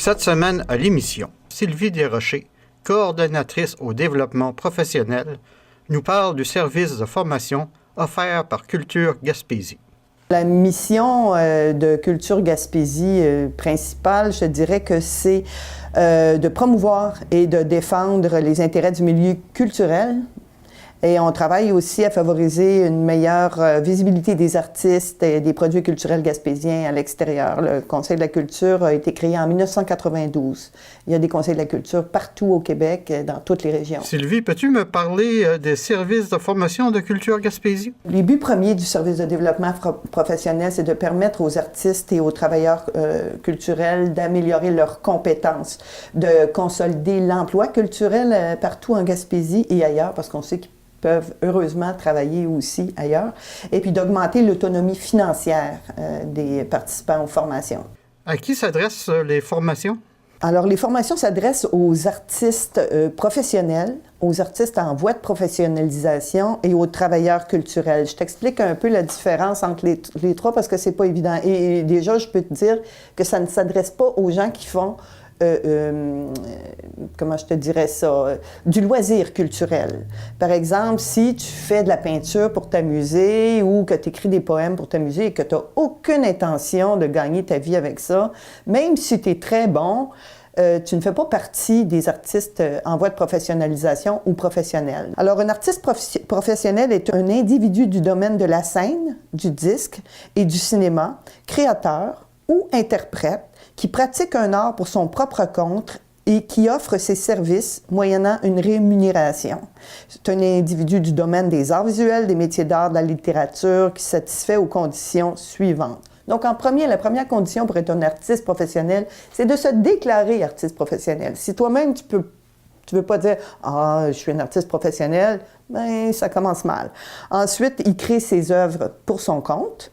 Cette semaine à l'émission, Sylvie Desrochers, coordonnatrice au développement professionnel, nous parle du service de formation offert par Culture Gaspésie. La mission de Culture Gaspésie principale, je dirais que c'est de promouvoir et de défendre les intérêts du milieu culturel. Et on travaille aussi à favoriser une meilleure visibilité des artistes et des produits culturels gaspésiens à l'extérieur. Le Conseil de la culture a été créé en 1992. Il y a des conseils de la culture partout au Québec, dans toutes les régions. Sylvie, peux-tu me parler des services de formation de Culture Gaspésie? Les buts premiers du service de développement professionnel, c'est de permettre aux artistes et aux travailleurs culturels d'améliorer leurs compétences, de consolider l'emploi culturel partout en Gaspésie et ailleurs, parce qu'on sait qu'ils peuvent heureusement travailler aussi ailleurs, et puis d'augmenter l'autonomie financière des participants aux formations. À qui s'adressent les formations? Alors, les formations s'adressent aux artistes professionnels, aux artistes en voie de professionnalisation et aux travailleurs culturels. Je t'explique un peu la différence entre les trois parce que c'est pas évident. Et déjà, je peux te dire que ça ne s'adresse pas aux gens qui font comment je te dirais ça, du loisir culturel. Par exemple, si tu fais de la peinture pour t'amuser ou que tu écris des poèmes pour t'amuser et que tu n'as aucune intention de gagner ta vie avec ça, même si tu es très bon, tu ne fais pas partie des artistes en voie de professionnalisation ou professionnels. Alors, un artiste professionnel est un individu du domaine de la scène, du disque et du cinéma, créateur ou interprète, qui pratique un art pour son propre compte et qui offre ses services moyennant une rémunération. C'est un individu du domaine des arts visuels, des métiers d'art, de la littérature, qui satisfait aux conditions suivantes. Donc, la première condition pour être un artiste professionnel, c'est de se déclarer artiste professionnel. Si toi-même, tu veux pas dire « Ah, je suis un artiste professionnel », bien, ça commence mal. Ensuite, il crée ses œuvres pour son compte.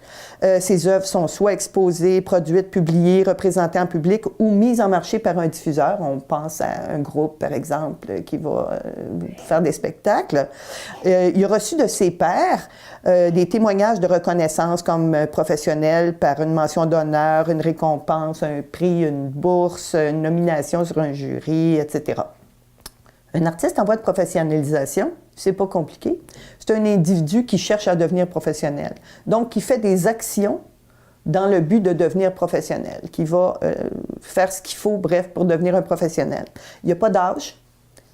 Ces œuvres sont soit exposées, produites, publiées, représentées en public ou mises en marché par un diffuseur. On pense à un groupe, par exemple, qui va faire des spectacles. Il a reçu de ses pairs des témoignages de reconnaissance comme professionnel par une mention d'honneur, une récompense, un prix, une bourse, une nomination sur un jury, etc. Un artiste en voie de professionnalisation, c'est pas compliqué. C'est un individu qui cherche à devenir professionnel. Donc, qui fait des actions dans le but de devenir professionnel, qui va faire ce qu'il faut, bref, pour devenir un professionnel. Il n'y a pas d'âge.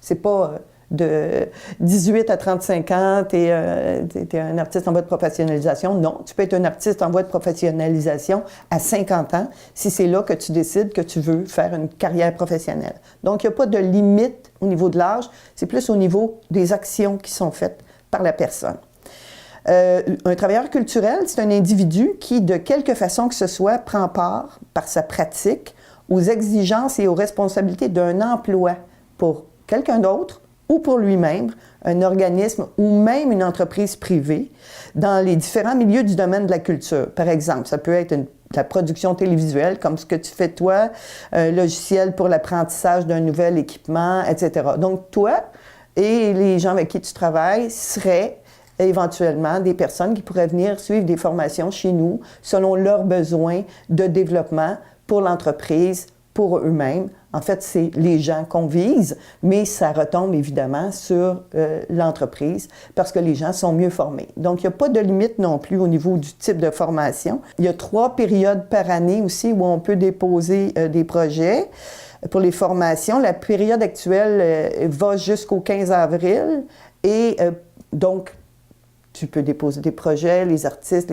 C'est pas de 18 à 35 ans, tu es un artiste en voie de professionnalisation. Non, tu peux être un artiste en voie de professionnalisation à 50 ans si c'est là que tu décides que tu veux faire une carrière professionnelle. Donc, il n'y a pas de limite au niveau de l'âge, c'est plus au niveau des actions qui sont faites par la personne. Un travailleur culturel, c'est un individu qui, de quelque façon que ce soit, prend part, par sa pratique, aux exigences et aux responsabilités d'un emploi pour quelqu'un d'autre ou pour lui-même, un organisme ou même une entreprise privée dans les différents milieux du domaine de la culture. Par exemple, ça peut être la production télévisuelle, comme ce que tu fais toi, un logiciel pour l'apprentissage d'un nouvel équipement, etc. Donc, toi et les gens avec qui tu travailles seraient éventuellement des personnes qui pourraient venir suivre des formations chez nous selon leurs besoins de développement pour l'entreprise, pour eux-mêmes. En fait, c'est les gens qu'on vise, mais ça retombe évidemment sur l'entreprise parce que les gens sont mieux formés. Donc, il n'y a pas de limite non plus au niveau du type de formation. Il y a 3 périodes par année aussi où on peut déposer des projets pour les formations. La période actuelle va jusqu'au 15 avril et donc, tu peux déposer des projets, les artistes,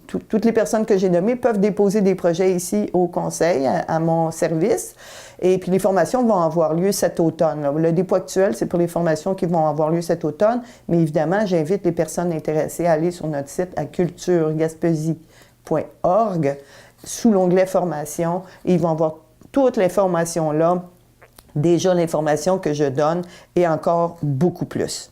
toutes les personnes que j'ai nommées peuvent déposer des projets ici au conseil, à mon service. Et puis les formations vont avoir lieu cet automne. Là. Le dépôt actuel, c'est pour les formations qui vont avoir lieu cet automne. Mais évidemment, j'invite les personnes intéressées à aller sur notre site à culturegaspésie.org sous l'onglet Formation. Et ils vont avoir toute l'information là, déjà l'information que je donne et encore beaucoup plus.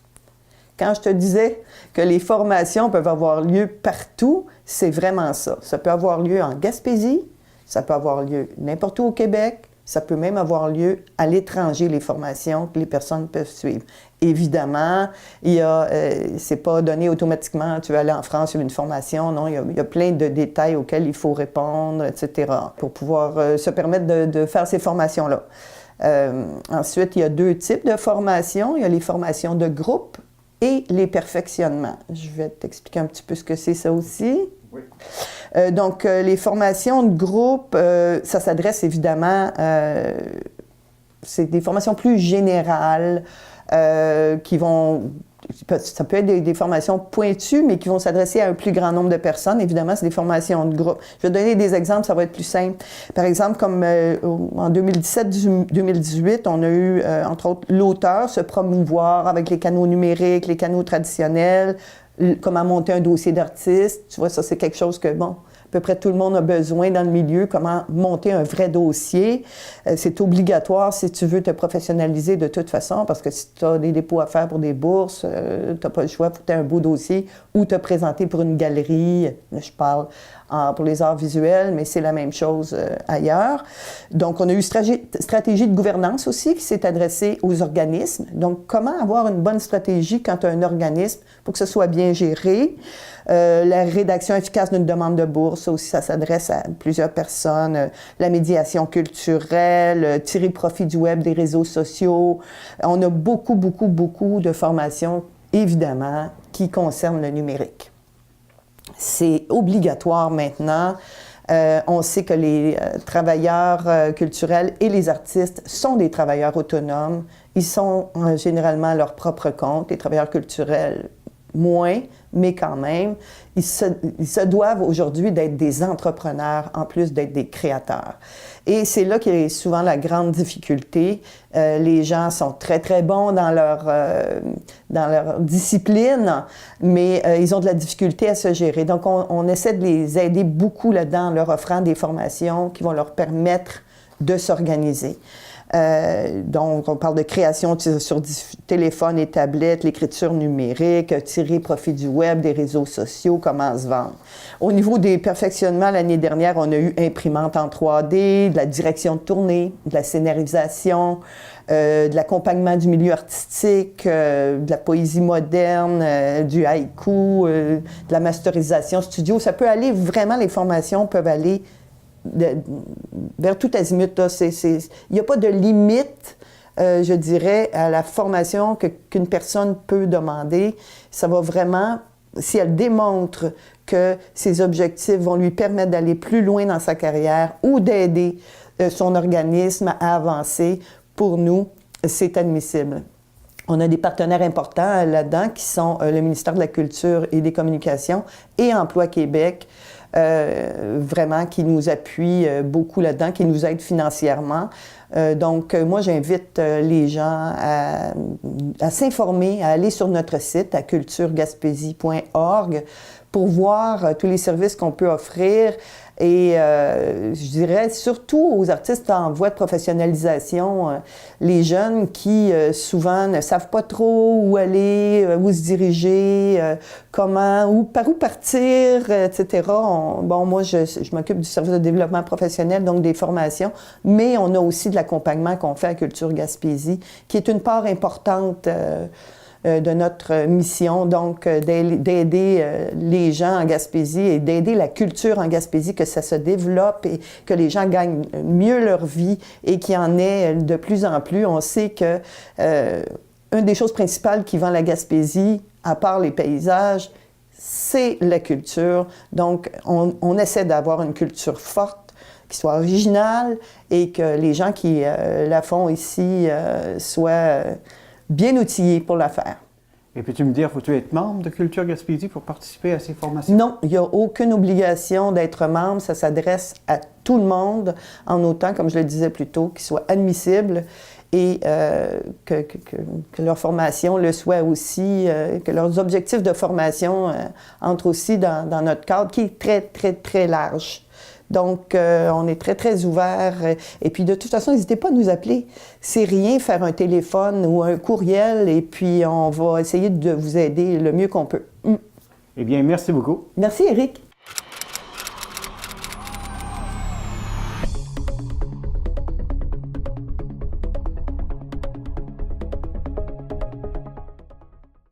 Quand je te disais que les formations peuvent avoir lieu partout, c'est vraiment ça. Ça peut avoir lieu en Gaspésie, ça peut avoir lieu n'importe où au Québec, Ça peut même avoir lieu à l'étranger, les formations que les personnes peuvent suivre. Évidemment, c'est pas donné automatiquement, tu vas aller en France, il y a une formation. Non, il y a plein de détails auxquels il faut répondre, etc., pour pouvoir se permettre de faire ces formations-là. Ensuite, il y a 2 types de formations. Il y a les formations de groupe et les perfectionnements. Je vais t'expliquer un petit peu ce que c'est ça aussi. Oui. Donc, les formations de groupe, ça s'adresse évidemment, c'est des formations plus générales qui vont, ça peut être des formations pointues, mais qui vont s'adresser à un plus grand nombre de personnes. Évidemment, c'est des formations de groupe. Je vais donner des exemples, ça va être plus simple. Par exemple, comme en 2017-2018, on a eu, entre autres, l'auteur se promouvoir avec les canaux numériques, les canaux traditionnels, comment monter un dossier d'artiste. Tu vois, ça, c'est quelque chose que, bon, à peu près tout le monde a besoin dans le milieu, comment monter un vrai dossier. C'est obligatoire si tu veux te professionnaliser de toute façon, parce que si tu as des dépôts à faire pour des bourses, tu n'as pas le choix pour que tu aies un beau dossier ou te présenter pour une galerie. Là, je parle pour les arts visuels, mais c'est la même chose ailleurs. Donc, on a eu stratégie de gouvernance aussi qui s'est adressée aux organismes. Donc, comment avoir une bonne stratégie quand tu as un organisme pour que ce soit bien géré. La rédaction efficace d'une demande de bourse, ça aussi, ça s'adresse à plusieurs personnes. La médiation culturelle, tirer profit du web, des réseaux sociaux. On a beaucoup de formations, évidemment, qui concernent le numérique. C'est obligatoire maintenant. On sait que les travailleurs culturels et les artistes sont des travailleurs autonomes. Ils sont généralement à leur propre compte. Les travailleurs culturels, moins, mais quand même, ils se doivent aujourd'hui d'être des entrepreneurs en plus d'être des créateurs. Et c'est là qu'il y a souvent la grande difficulté. Les gens sont très, très bons dans leur discipline, mais ils ont de la difficulté à se gérer. Donc, on essaie de les aider beaucoup là-dedans en leur offrant des formations qui vont leur permettre de s'organiser. Donc, on parle de création sur téléphone et tablette, l'écriture numérique, tirer profit du web, des réseaux sociaux, comment se vendre. Au niveau des perfectionnements, l'année dernière, on a eu imprimante en 3D, de la direction de tournée, de la scénarisation, de l'accompagnement du milieu artistique, de la poésie moderne, du haïku, de la masterisation studio. Ça peut aller vraiment, les formations peuvent aller vers tout azimut. Il n'y a pas de limite, je dirais, à la formation qu'une personne peut demander. Ça va vraiment, si elle démontre que ses objectifs vont lui permettre d'aller plus loin dans sa carrière ou d'aider son organisme à avancer, pour nous, c'est admissible. On a des partenaires importants là-dedans qui sont le ministère de la Culture et des Communications et Emploi Québec, vraiment qui nous appuient beaucoup là-dedans, qui nous aident financièrement. Donc, moi, j'invite les gens à s'informer, à aller sur notre site à culturegaspésie.org pour voir tous les services qu'on peut offrir. Et je dirais surtout aux artistes en voie de professionnalisation, les jeunes qui souvent ne savent pas trop où aller, où se diriger, par où partir, etc. Moi, je m'occupe du service de développement professionnel, donc des formations, mais on a aussi de l'accompagnement qu'on fait à Culture Gaspésie, qui est une part importante de notre mission, donc d'aider les gens en Gaspésie et d'aider la culture en Gaspésie, que ça se développe et que les gens gagnent mieux leur vie et qu'il y en ait de plus en plus. On sait que une des choses principales qui vend la Gaspésie, à part les paysages, c'est la culture. Donc, on essaie d'avoir une culture forte, qui soit originale et que les gens qui la font ici soient bien outillés pour la faire. Et puis tu me dis, faut-tu être membre de Culture Gaspésie pour participer à ces formations? Non, il n'y a aucune obligation d'être membre. Ça s'adresse à tout le monde, en autant, comme je le disais plus tôt, qu'ils soient admissibles et que leur formation le soit aussi, que leurs objectifs de formation entrent aussi dans notre cadre, qui est très, très, très large. Donc, on est très, très ouvert. Et puis, de toute façon, n'hésitez pas à nous appeler. C'est rien, faire un téléphone ou un courriel, et puis on va essayer de vous aider le mieux qu'on peut. Eh bien, merci beaucoup. Merci, Éric.